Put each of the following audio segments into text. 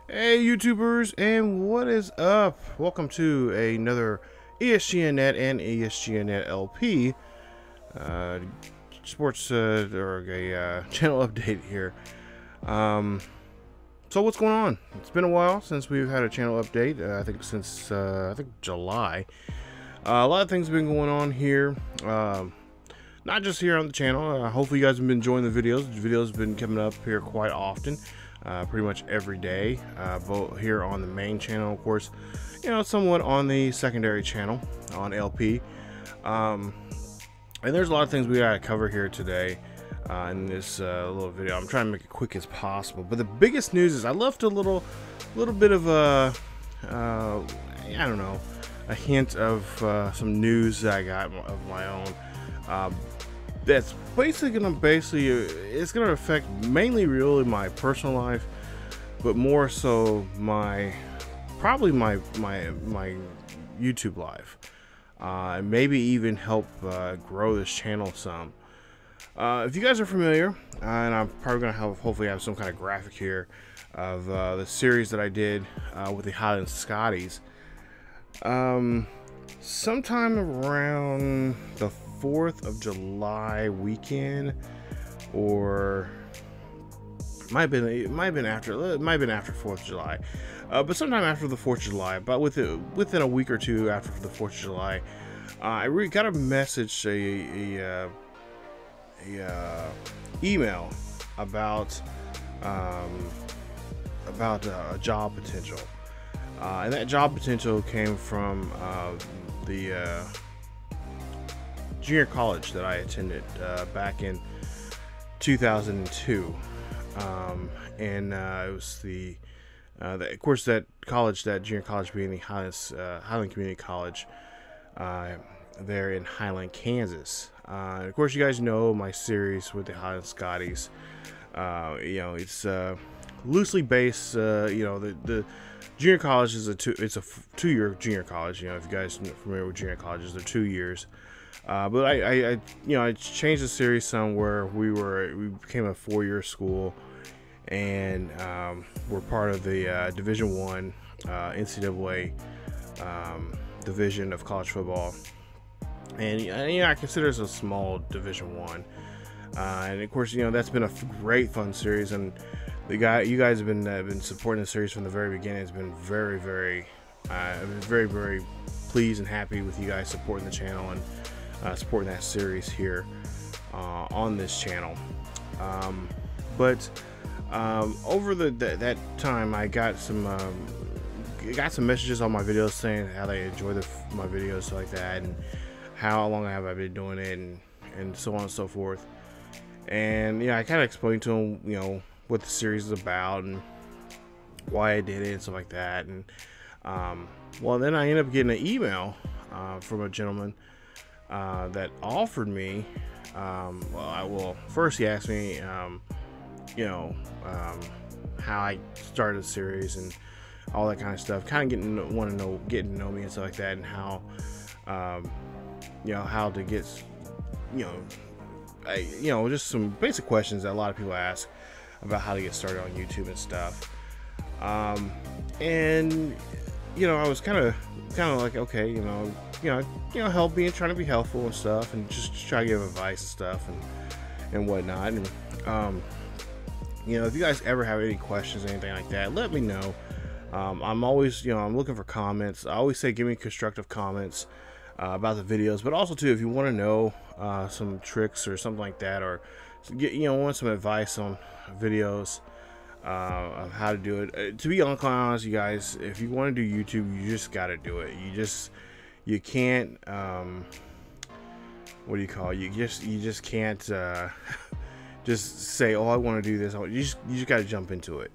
Hey YouTubers, and what is up? Welcome to another ESGNet and ESGNet LP sports or a channel update here. So what's going on? It's been a while since we've had a channel update. I think since July. A lot of things have been going on here. Not just here on the channel. Hopefully you guys have been enjoying the videos. The videos have been coming up here quite often. Pretty much every day, both here on the main channel, of course, somewhat on the secondary channel on LP. And there's a lot of things we gotta cover here today in this little video. I'm trying to make it quick as possible, but the biggest news is I left a little bit of a I don't know, a hint of some news that I got of my own. That's basically it's gonna affect mainly really my personal life, but more so probably my YouTube life, and maybe even help grow this channel some. If you guys are familiar, and I'm probably gonna hopefully have some kind of graphic here of the series that I did with the Highland Scotties. Sometime around the 4th of July weekend, or it might have been after 4th of July, but sometime after the 4th of July, but within a week or two after the 4th of July, I got a message, a email about a job potential, and that job potential came from the junior college that I attended back in 2002, and it was of course that junior college being the Highland Community College there in Highland, Kansas. And of course, you guys know my series with the Highland Scotties. It's loosely based. The junior college is a two-year junior college. If you guys are familiar with junior colleges, they're 2 years. But I changed the series some where we became a 4-year school, and we're part of the Division I NCAA division of college football, and I consider this a small Division I, and of course that's been a great fun series, and you guys have been supporting the series from the very beginning. It's been very very pleased and happy with you guys supporting the channel and supporting that series here on this channel. But over that time, I got some messages on my videos saying how they enjoy my videos, stuff like that, and how long have I been doing it, and so on and so forth. And I kind of explained to them what the series is about and why I did it and stuff like that. And well, then I ended up getting an email from a gentleman that offered me, first he asked me, how I started the series and all that kind of stuff, kind of getting to know me and stuff like that, and how, how to get, just some basic questions that a lot of people ask about how to get started on YouTube and stuff. And I was kind of like, okay, help me and trying to be helpful and stuff, and just try to give advice and stuff and whatnot. And if you guys ever have any questions or anything like that, let me know. I'm always, I'm looking for comments. I always say give me constructive comments about the videos, but also too, if you want to know some tricks or something like that, or want some advice on videos of how to do it. To be honest, you guys, if you want to do YouTube, you just got to do it. You can't, what do you call it? You just can't just say, oh, I want to do this. You just got to jump into it.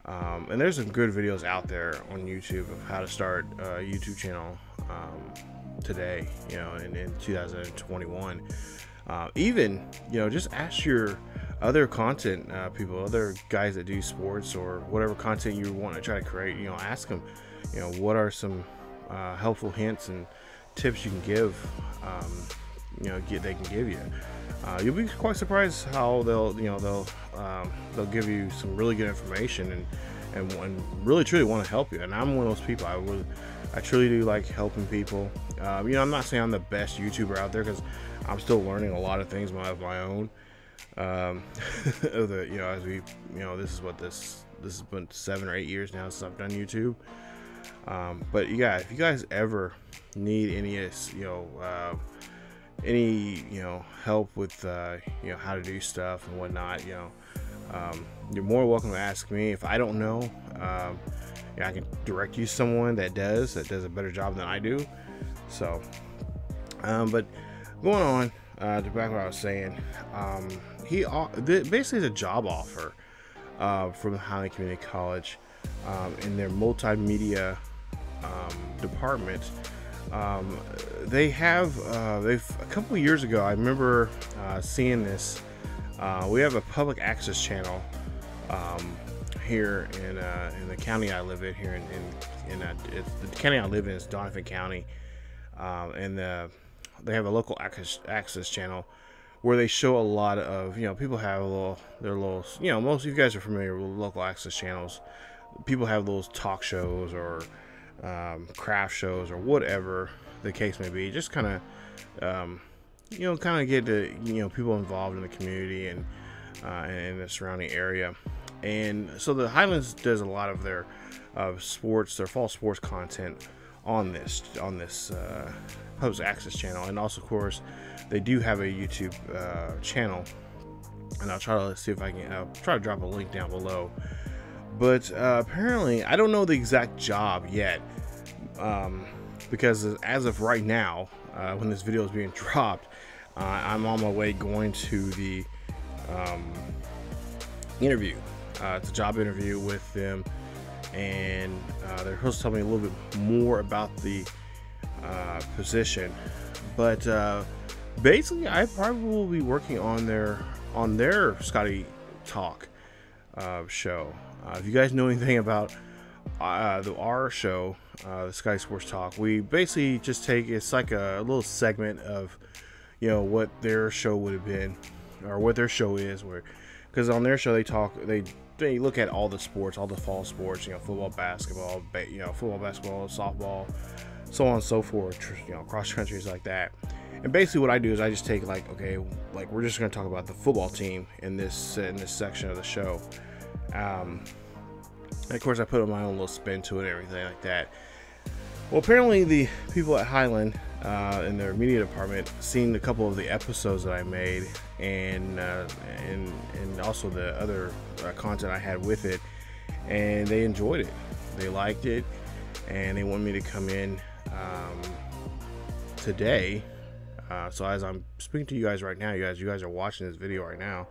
And there's some good videos out there on YouTube of how to start a YouTube channel today, in 2021. Even, just ask your other content people, other guys that do sports or whatever content you want to try to create. Ask them, what are some helpful hints and tips you can give, they can give you. You'll be quite surprised how they'll give you some really good information and really truly want to help you. And I'm one of those people. I truly do like helping people. You know, I'm not saying I'm the best YouTuber out there, because I'm still learning a lot of things of my own. You know, as we, you know, this has been 7 or 8 years now since I've done YouTube. But yeah, if you guys ever need any, help with, how to do stuff and whatnot, you're more welcome to ask me. If I don't know, I can direct you to someone that does a better job than I do. So, but going on, to back what I was saying, basically is a job offer, from the Highland Community College, in their multimedia, department. They've a couple of years ago, I remember, seeing this. We have a public access channel, here in the county I live in, here in the county I live in is Donovan County, and they have a local access channel where they show a lot of, people have their little, most of you guys are familiar with local access channels. People have those talk shows or craft shows or whatever the case may be. Just kind of, get the, people involved in the community and in the surrounding area. And so the Highlands does a lot of their sports, their fall sports content on this public access channel. And also, of course, they do have a YouTube channel, and I'll try to see if I can try to drop a link down below. But apparently, I don't know the exact job yet, because as of right now, when this video is being dropped, I'm on my way going to the interview. It's a job interview with them, and they're supposed to tell me a little bit more about the position. But basically, I probably will be working on their Scotty Talk show. If you guys know anything about our show, the Scotty Sports Talk, we basically just it's like a little segment of, what their show would have been, or what their show is, because on their show they look at all the sports, all the fall sports, football, basketball, softball, so on and so forth, cross countries like that. And basically what I do is I just take we're just going to talk about the football team in this section of the show. And of course I put my own little spin to it and everything like that. Well, apparently the people at Highland in their media department seen a couple of the episodes that I made, and also the other content I had with it, and they enjoyed it. They liked it, and they want me to come in today. So as I'm speaking to you guys right now, you guys are watching this video right now,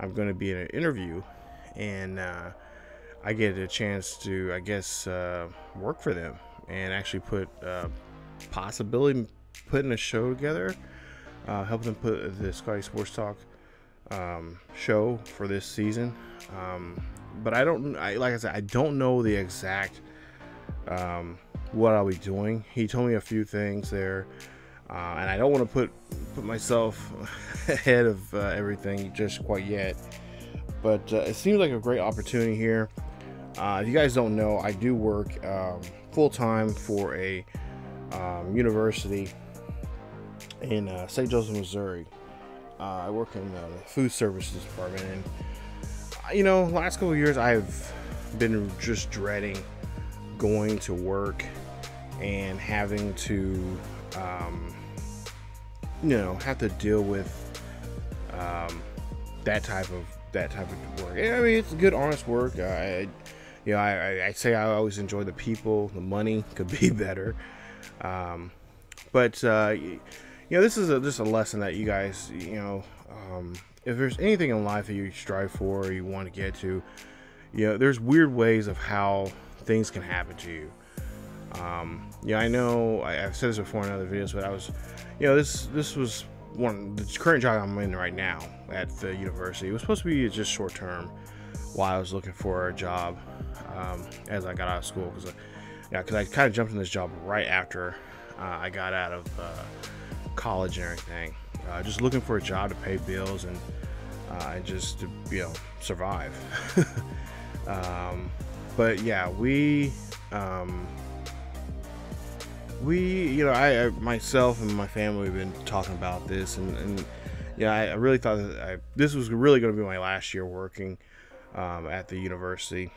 I'm going to be in an interview, and I get a chance to, I guess, work for them and actually possibly putting a show together, help them put the Scotty Sports Talk show for this season. But like I said, I don't know the exact what I'll be doing. He told me a few things there, and I don't want to put myself ahead of everything just quite yet. But it seems like a great opportunity here. If you guys don't know, I do work full-time for a university in St. Joseph, Missouri. I work in the food services department, and last couple of years I've been just dreading going to work and having to have to deal with that type of work. I mean, it's good, honest work. I say I always enjoy the people. The money could be better, but this is just a lesson that you guys, if there's anything in life that you strive for or you want to get to, there's weird ways of how things can happen to you. I know I've said this before in other videos, but I was, this was the current job I'm in right now at the university. It was supposed to be just short term while I was looking for a job as I got out of school, because I kind of jumped in this job right after I got out of college and everything, just looking for a job to pay bills and just to survive. But yeah, I myself and my family have been talking about this, and yeah, I really thought that this was really going to be my last year working at the university,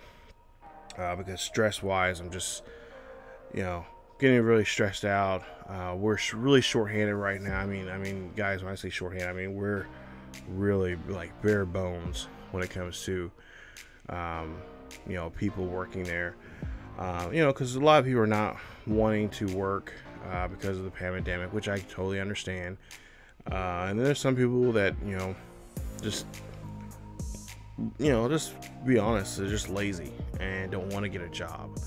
because stress-wise, I'm just, getting really stressed out. We're really shorthanded right now. I mean, guys, when I say shorthanded, I mean we're really like bare bones when it comes to, people working there. Because a lot of people are not wanting to work because of the pandemic, which I totally understand. And there's some people that, just be honest, they're just lazy and don't want to get a job,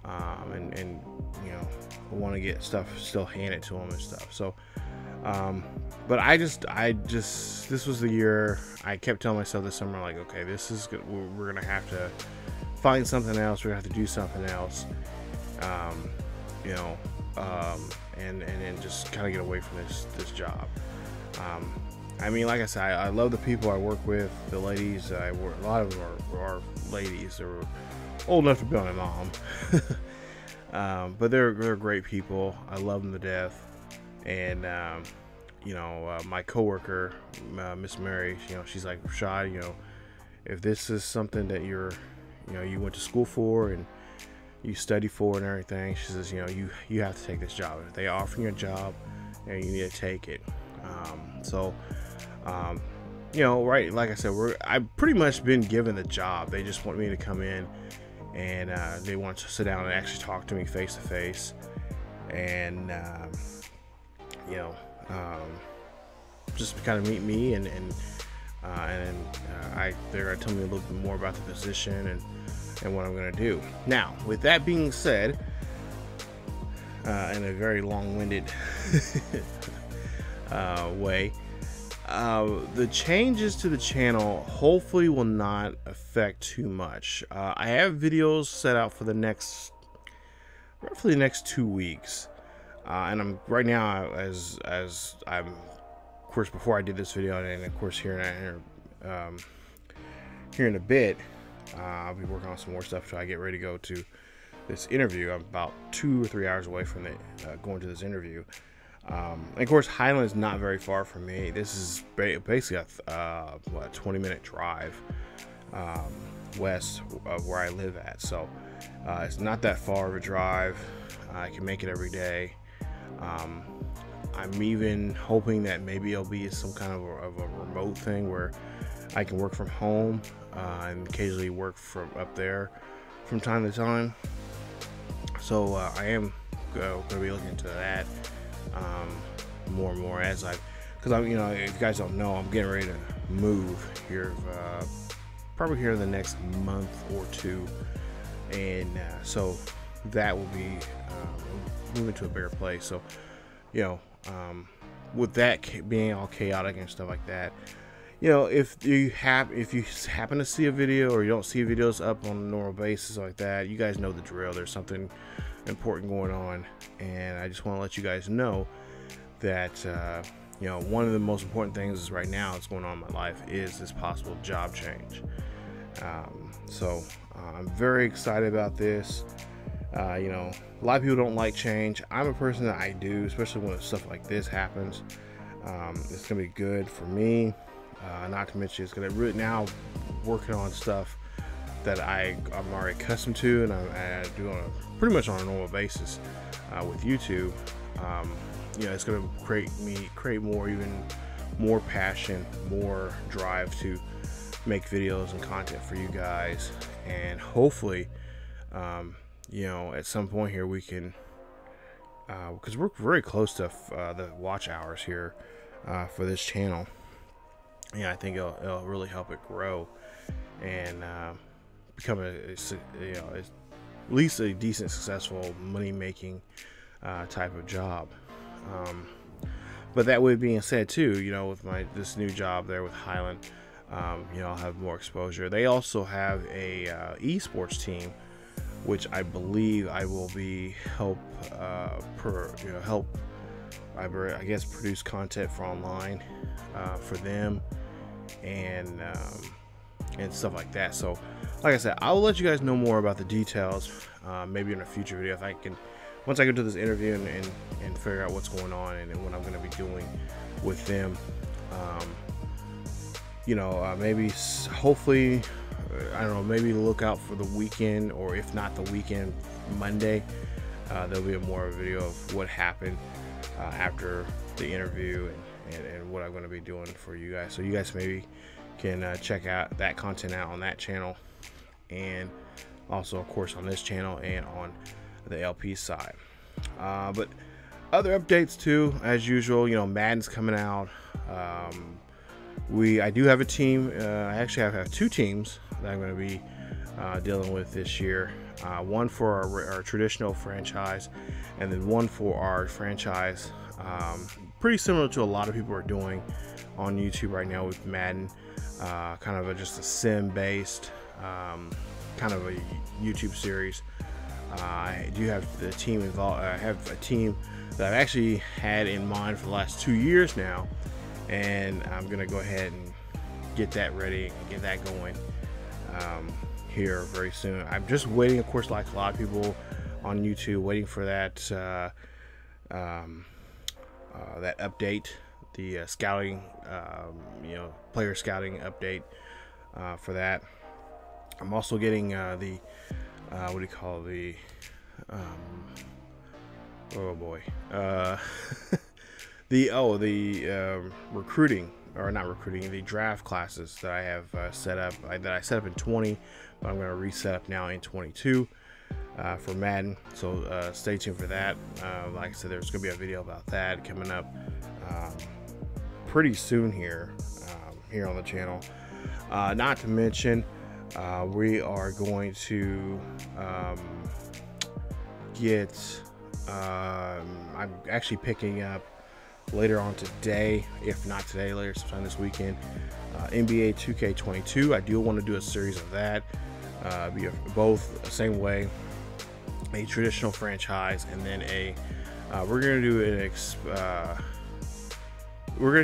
and want to get stuff still handed to them and stuff. So, but I just this was the year I kept telling myself this summer, like, okay, this is good. We're gonna have to find something else. We're gonna have to do something else, and just kind of get away from this job. I mean, like I said, I love the people I work with, the ladies I work. A lot of them are ladies. They're old enough to be my mom, but they're great people. I love them to death. And my coworker, Miss Mary, she's like, Rashad, if this is something that you went to school for and you study for and everything, she says, you have to take this job. If they offer you a job, you need to take it. Right, like I said, I've pretty much been given the job. They just want me to come in, and they want to sit down and actually talk to me face to face, and just kind of meet me, and they're going to tell me a little bit more about the position and what I'm going to do. Now, with that being said, in a very long-winded way, the changes to the channel hopefully will not affect too much. I have videos set out for roughly the next 2 weeks, and I'm right now, as I'm, of course, before I did this video, and of course here in a bit, I'll be working on some more stuff till I get ready to go to this interview. I'm about 2 or 3 hours away from going to this interview. And of course, Highland is not very far from me. This is basically a 20-minute drive west of where I live at. So it's not that far of a drive. I can make it every day. I'm even hoping that maybe it'll be some kind of a remote thing where I can work from home and occasionally work from up there from time to time. So I am going to be looking into that more and more because I'm, if you guys don't know, I'm getting ready to move here, probably here in the next month or two, and so that will be moving to a bigger place. So, with that being all chaotic and stuff like that, if you happen to see a video or you don't see videos up on a normal basis like that, you guys know the drill. There's something important going on, and I just want to let you guys know that one of the most important things right now that's going on in my life is this possible job change. So I'm very excited about this. A lot of people don't like change. I'm a person that I do, especially when stuff like this happens. It's gonna be good for me. Not to mention, it's gonna really, now working on stuff that I'm already accustomed to, and I do pretty much on a normal basis with YouTube. It's gonna create even more passion, more drive to make videos and content for you guys, and hopefully, at some point here we can, because we're very close to the watch hours here for this channel. I think it'll really help it grow and become at least a decent, successful, money-making type of job. But that way being said too, with this new job there with Highland, I'll have more exposure. They also have a esports team, which I believe I will be help I guess produce content for online for them, and and stuff like that. So like I said, I will let you guys know more about the details maybe in a future video if I can, once I get to this interview and figure out what's going on and what I'm going to be doing with them. You know, maybe hopefully, I don't know, maybe look out for the weekend, or if not the weekend, Monday, there'll be more of a video of what happened after the interview and what I'm going to be doing for you guys. So you guys maybe can check out that content out on that channel, and also of course on this channel and on the LP side. But other updates too, as usual, you know, Madden's coming out. I do have a team. I actually have two teams that I'm going to be dealing with this year. One for our traditional franchise, and then one for our franchise. Pretty similar to a lot of people are doing on YouTube right now with Madden. Kind of just a sim-based kind of a YouTube series. I do have the team involved. I have a team that I've actually had in mind for the last 2 years now, and I'm gonna go ahead and get that ready and get that going here very soon. I'm just waiting, of course, like a lot of people on YouTube, waiting for that that update, the scouting, you know, player scouting update for that. I'm also getting the what do you call the oh boy, the recruiting, or not recruiting, the draft classes that I have set up, that I set up in 20, but I'm going to reset up now in 22 for Madden. So stay tuned for that. Like I said, there's going to be a video about that coming up pretty soon here on the channel. Not to mention, we are going to I'm actually picking up later on today, if not today, later sometime this weekend, NBA 2K22. I do want to do a series of that, be both the same way, a traditional franchise, and then we're gonna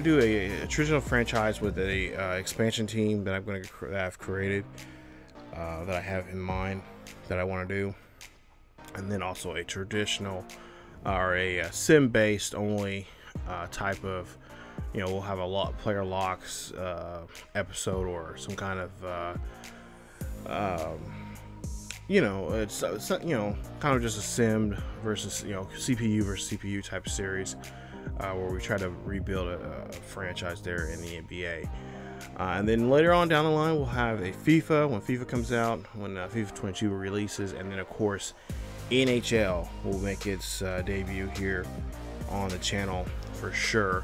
do a traditional franchise with a expansion team that I've created, that I have in mind that I want to do, and then also a traditional or a sim-based only type of, you know, we'll have a player locks episode, or some kind of you know, it's you know, kind of just a sim versus, you know, CPU versus CPU type of series, where we try to rebuild a franchise there in the NBA. And then later on down the line, we'll have a FIFA when FIFA comes out, when FIFA 22 releases, and then of course NHL will make its debut here on the channel for sure.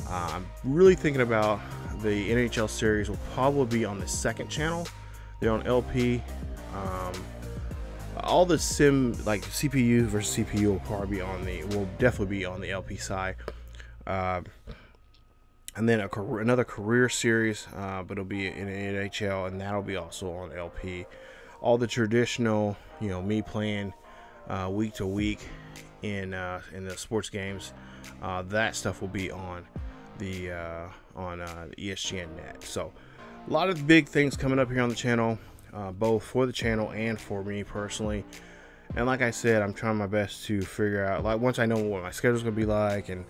I'm really thinking about the NHL series will probably be on the second channel. They're on LP. All the sim, like CPU versus CPU, will probably be will definitely be on the LP side. And then another career series, but it'll be in NHL, and that'll be also on LP. All the traditional, you know, me playing week to week in the sports games, that stuff will be on the ESGNet. So a lot of big things coming up here on the channel, both for the channel and for me personally. And like I said, I'm trying my best to figure out, like, once I know what my schedule's gonna be like, and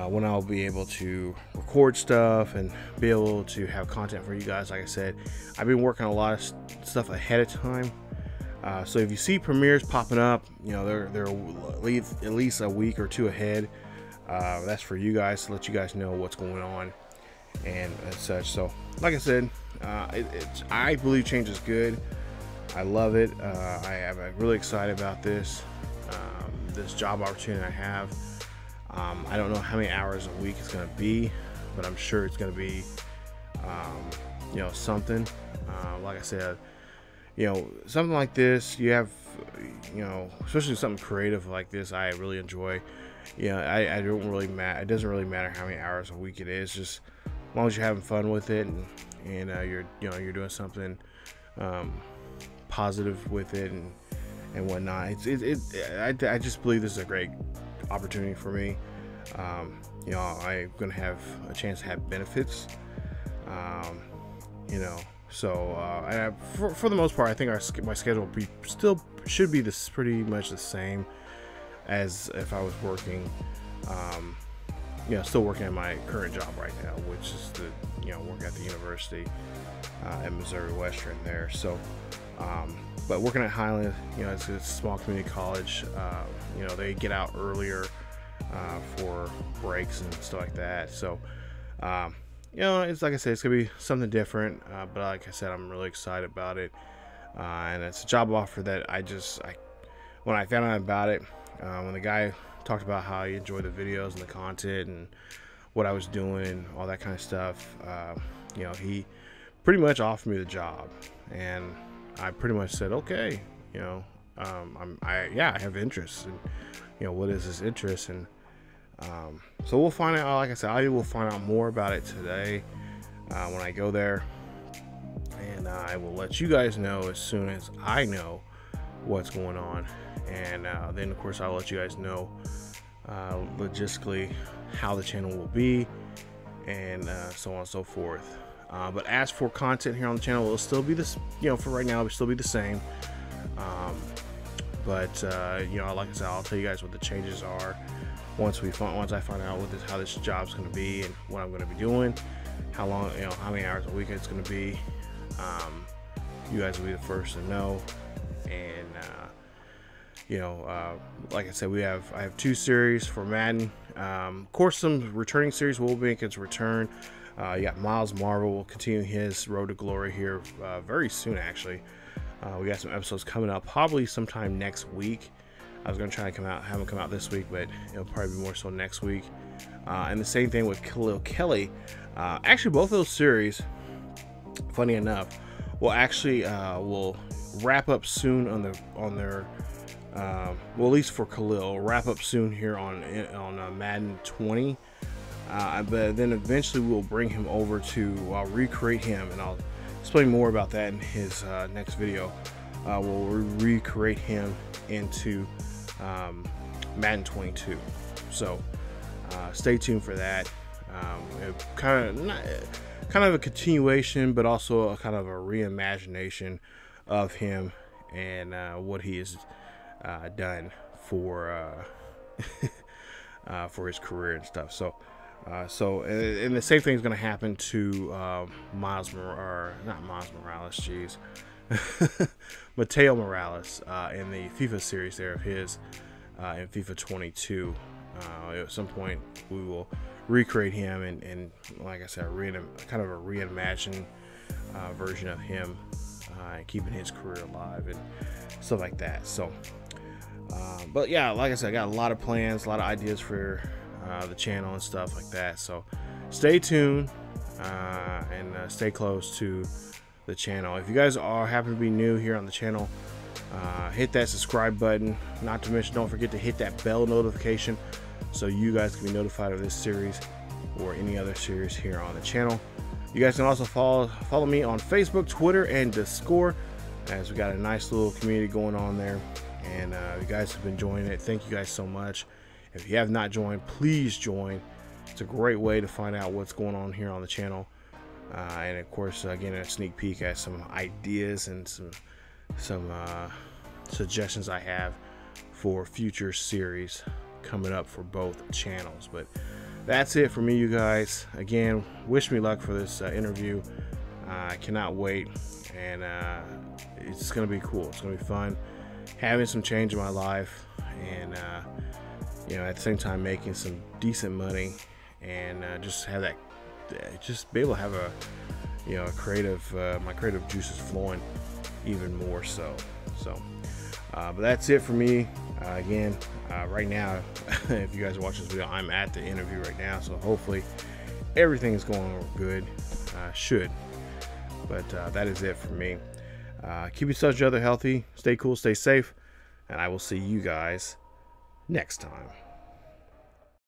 when I'll be able to record stuff and be able to have content for you guys. Like I said, I've been working a lot of stuff ahead of time. So if you see premieres popping up, you know, they're at least a week or two ahead. That's for you guys, to let you guys know what's going on and such. So like I said, I believe change is good. I love it. I'm really excited about this job opportunity I have. I don't know how many hours a week it's going to be, but I'm sure it's going to be, you know, something. Like I said, you know, something like this, you have, you know, especially something creative like this, I really enjoy. You know, I don't really matter. It doesn't really matter how many hours a week it is. Just as long as you're having fun with it, and you're doing something positive with it and whatnot. I just believe this is a great opportunity for me. You know, I'm gonna have a chance to have benefits. You know, So for the most part, I think my schedule still should be pretty much the same as if I was working, still working at my current job right now, which is work at the university at Missouri Western there. So, but working at Highland, it's a small community college. They get out earlier for breaks and stuff like that. So, it's like I said, it's gonna be something different. But like I said, I'm really excited about it, and it's a job offer that when I found out about it, when the guy talked about how he enjoyed the videos and the content and what I was doing and all that kind of stuff, he pretty much offered me the job, and I pretty much said, okay, I have interest, and what is this interest? And so we'll find out. Like I said, I will find out more about it today when I go there, and I will let you guys know as soon as I know what's going on. And then of course I'll let you guys know logistically how the channel will be, and so on and so forth. But as for content here on the channel, it'll still be this, for right now it'll still be the same. But like I said, I'll tell you guys what the changes are once I find out how this job's going to be and what I'm going to be doing, how long, how many hours a week it's going to be. You guys will be the first to know. And like I said, I have 2 series for Madden. Of course, some returning series will make its return. You got Miles Marvel will continue his road to glory here very soon. Actually, we got some episodes coming up probably sometime next week. I was going to try to have them come out this week, but it'll probably be more so next week. And the same thing with Khalil Kelly. Actually, both of those series, funny enough, will wrap up soon on their well, at least for Khalil, wrap up soon here on Madden 20. But then eventually we'll bring him over to recreate him, and I'll explain more about that in his next video. We'll recreate him into Madden 22. So stay tuned for that. Kind of a continuation, but also a kind of a reimagination of him and what he has done for his career and stuff. So and the same thing is going to happen to Mateo Morales in the FIFA series there of his in FIFA 22. At some point we will recreate him and like I said, kind of a reimagined version of him, keeping his career alive and stuff like that. So but yeah, like I said, I got a lot of plans, a lot of ideas for the channel and stuff like that. So stay tuned and stay close to the channel. If you guys happen to be new here on the channel, hit that subscribe button. Not to mention, don't forget to hit that bell notification so you guys can be notified of this series or any other series here on the channel. You guys can also follow me on Facebook, Twitter, and Discord, as we got a nice little community going on there, and you guys have been joining it. Thank you guys so much. If you have not joined, please join. It's a great way to find out what's going on here on the channel, and of course, again, a sneak peek at some ideas and some suggestions I have for future series coming up for both channels. But that's it for me, you guys. Again, wish me luck for this interview. I cannot wait, and it's gonna be cool. It's gonna be fun, having some change in my life, and at the same time making some decent money, and just be able to have a creative, my creative juices flowing even more so. But that's it for me. Again, right now, if you guys are watching this video, I'm at the interview right now, so hopefully everything is going good. Should. But that is it for me. Keep yourselves, each other healthy, stay cool, stay safe, and I will see you guys next time.